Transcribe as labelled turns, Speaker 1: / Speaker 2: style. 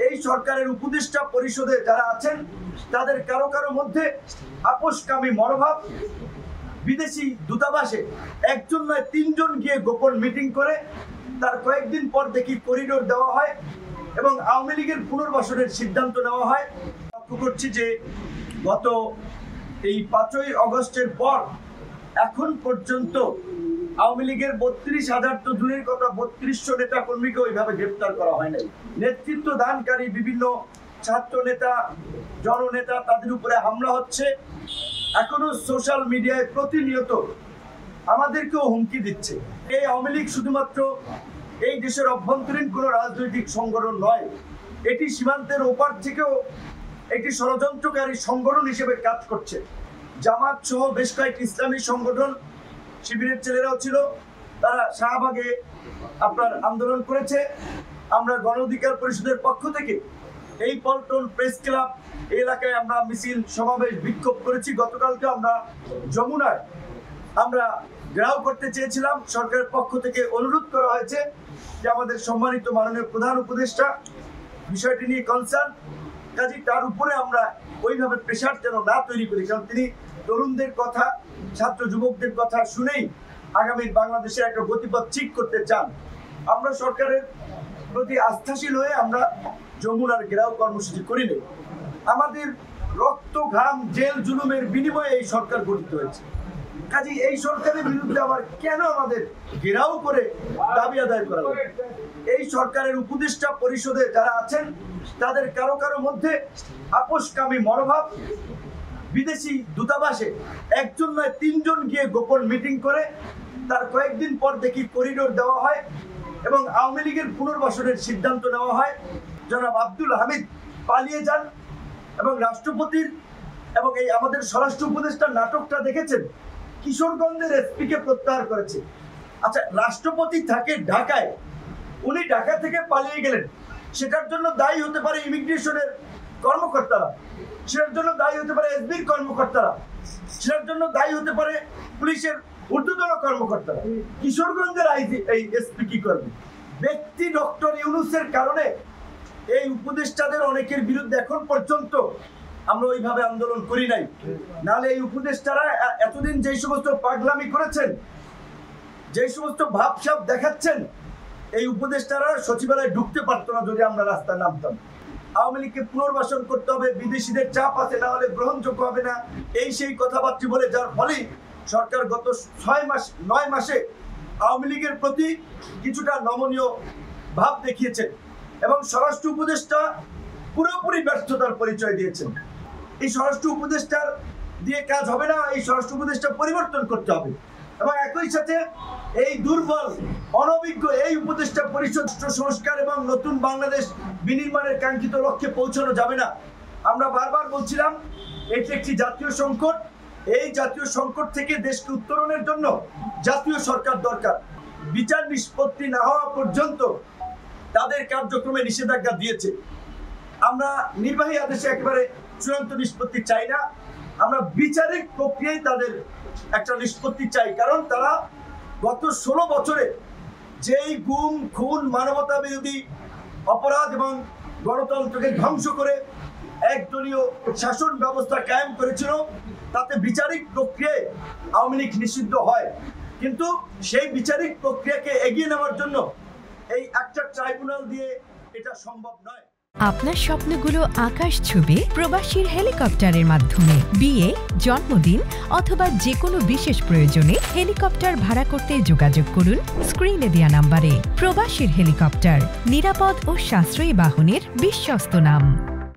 Speaker 1: এই সরকারের উপদেষ্টা পরিষদে যারা আছেন তাদের কারো কারো মধ্যে আপোষকামী মনোভাব। বিদেশি দূতাবাসে একজন নয় তিনজন গিয়ে গোপন মিটিং করে তার কয়েকদিন পর দেখি করিডোর দেওয়া হয় এবং আওয়ামী লীগের পুনর্বাসনের সিদ্ধান্ত নেওয়া হয়। লক্ষ্য করছি যে গত এই 5ই আগস্টের পর এখন পর্যন্ত আওয়ামী লীগের 32,000 তো দূরের কথা 3200 নেতা কর্মীকে ওইভাবে গ্রেপ্তার করা হয় নাই। নেতৃত্ব দানকারী বিভিন্ন ছাত্র নেতা জননেতা তাদের উপরে হামলা হচ্ছে। এখনো সোশ্যাল মিডিয়ায় প্রতিনিয়ত আমাদেরকেও হুমকি দিচ্ছে। এই আওয়ামী লীগ শুধুমাত্র এই দেশের অভ্যন্তরীণ কোনো রাজনৈতিক সংগঠন নয়, এটি সীমান্তের ওপার থেকেও একটি ষড়যন্ত্রকারী সংগঠন হিসেবে কাজ করছে। জামাত সহ বেশ কয়েকটি ইসলামী সংগঠন, শিবিরের ছেলেরাও ছিল, তারা শাহবাগে আপনার আন্দোলন করেছে। আমরা গণ অধিকার পরিষদের পক্ষ থেকে এই পল্টন প্রেস ক্লাব এলাকায় আমরা মিছিল সমাবেশ বিক্ষোভ করেছি। গতকালকে আমরা যমুনায় আমরা ঘেরাও করতে চেয়েছিলাম, সরকারের পক্ষ থেকে অনুরোধ করা হয়েছে যে আমাদের সম্মানিত মাননীয় প্রধান উপদেষ্টা বিষয়টি নিয়ে কনসার্ন, কাজে তার উপরে আমরা ওইভাবে প্রেশার যেন না তৈরি করি, কারণ তিনি তরুণদের কথা ছাত্র যুবকদের কথা শুনেই আগামী বাংলাদেশের একটা গতিপথ ঠিক করতে চান। আমরা সরকারের প্রতি আস্থাশীল হয়ে আমরা যমুনার ঘেরাও কর্মসূচি করিনি। আমাদের রক্ত ঘাম জেল জুলুমের বিনিময়ে এই সরকার গঠিত হয়েছে, কাজে এই সরকারের বিরুদ্ধে আবার কেন আমাদের ঘেরাও করে দাবি আদায় করা হবে? এই সরকারের উপদেষ্টা পরিষদে যারা আছেন তাদের কারো কারো মধ্যে আপোষকামী মনোভাব। বিদেশি দূতাবাসে একজন নয় তিনজন গিয়ে গোপন মিটিং করে তার কয়েকদিন পর দেখি করিডোর দেওয়া হয় এবং আওয়ামী লীগের পুনর্বাসনের সিদ্ধান্ত নেওয়া হয়। জনাব আব্দুল হামিদ পালিয়ে যান এবং রাষ্ট্রপতির এবং এই আমাদের স্বরাষ্ট্র উপদেষ্টার নাটকটা দেখেছেন, কিশোরগঞ্জের এসপিকে প্রত্যাহার করেছে। আচ্ছা, রাষ্ট্রপতি থাকে ঢাকায়, উনি ঢাকা থেকে পালিয়ে গেলেন, সেটার জন্য দায়ী হতে পারে ইমিগ্রেশনের কর্মকর্তারা, সেটার জন্য দায়ী হতে পারে এসবির কর্মকর্তারা, সেটার জন্য দায়ী হতে পারে পুলিশের ঊর্ধ্বতন কর্মকর্তারা। কিশোরগঞ্জের এই এসপি কি করবে? ব্যক্তি ডক্টর ইউনূসের কারণে এই উপদেষ্টাদের অনেকের বিরুদ্ধে এখন পর্যন্ত আমরা ওইভাবে আন্দোলন করি নাই। নাহলে এই উপদেষ্টারা এতদিন যেই সমস্ত পাগলামি করেছেন, যেই সমস্ত ভাবসাব দেখাচ্ছেন, এই উপদেষ্টারা সচিবালয়ে ঢুকতে পারতো না যদি আমরা রাস্তায় নামতাম। আওয়ামী লীগকে পুনর্বাসন করতে হবে, বিদেশিদের চাপ আছে, না হলে গ্রহণযোগ্য হবে না, এই সেই কথাবার্তা বলে, যার ফলে সরকার গত 9 মাসে আওয়ামী লীগের প্রতি কিছুটা নমনীয় ভাব দেখিয়েছে এবং স্বরাষ্ট্র উপদেষ্টা পুরোপুরি ব্যর্থতার পরিচয় দিয়েছেন। এই স্বরাষ্ট্র উপদেষ্টার দিয়ে কাজ হবে না, এই স্বরাষ্ট্র উপদেষ্টা পরিবর্তন করতে হবে এবং একই সাথে এই দুর্বল অনভিজ্ঞ এই উপদেষ্টা পরিষদ সংস্কার এবং নতুন বাংলাদেশ বিনির্মাণের কাঙ্ক্ষিত লক্ষ্যে পৌঁছানো যাবে না। আমরা বারবার বলছিলাম এটি একটি জাতীয় সংকট, এই জাতীয় সংকট থেকে দেশকে উত্তরণের জন্য জাতীয় সরকার দরকার। বিচার নিষ্পত্তি না হওয়া পর্যন্ত তাদের কার্যক্রমে নিষেধাজ্ঞা দিয়েছে। আমরা নির্বাহী আদেশে একেবারে চূড়ান্ত নিষ্পত্তি চাই না, আমরা বিচারিক প্রক্রিয়ায় তাদের একটা নিষ্পত্তি চাই, কারণ তারা গত 16 বছরে যেই গুম খুন মানবতা বিরোধী অপরাধ এবং গণতন্ত্রকে ধ্বংস করে একদলীয় শাসন ব্যবস্থা কায়েম করেছিল, তাতে বিচারিক প্রক্রিয়ায় আওয়ামী লীগ নিষিদ্ধ হয়। কিন্তু সেই বিচারিক প্রক্রিয়াকে এগিয়ে নেওয়ার জন্য এই একটা ট্রাইব্যুনাল দিয়ে এটা সম্ভব নয়।
Speaker 2: আপনার স্বপ্নগুলো আকাশ ছুবে প্রবাসীর হেলিকপ্টারের মাধ্যমে। বিয়ে, জন্মদিন অথবা যে কোনো বিশেষ প্রয়োজনে হেলিকপ্টার ভাড়া করতে যোগাযোগ করুন স্ক্রিনে দেয়া নাম্বারে। প্রবাসীর হেলিকপ্টার, নিরাপদ ও সাশ্রয়ী বাহনের বিশ্বস্ত নাম।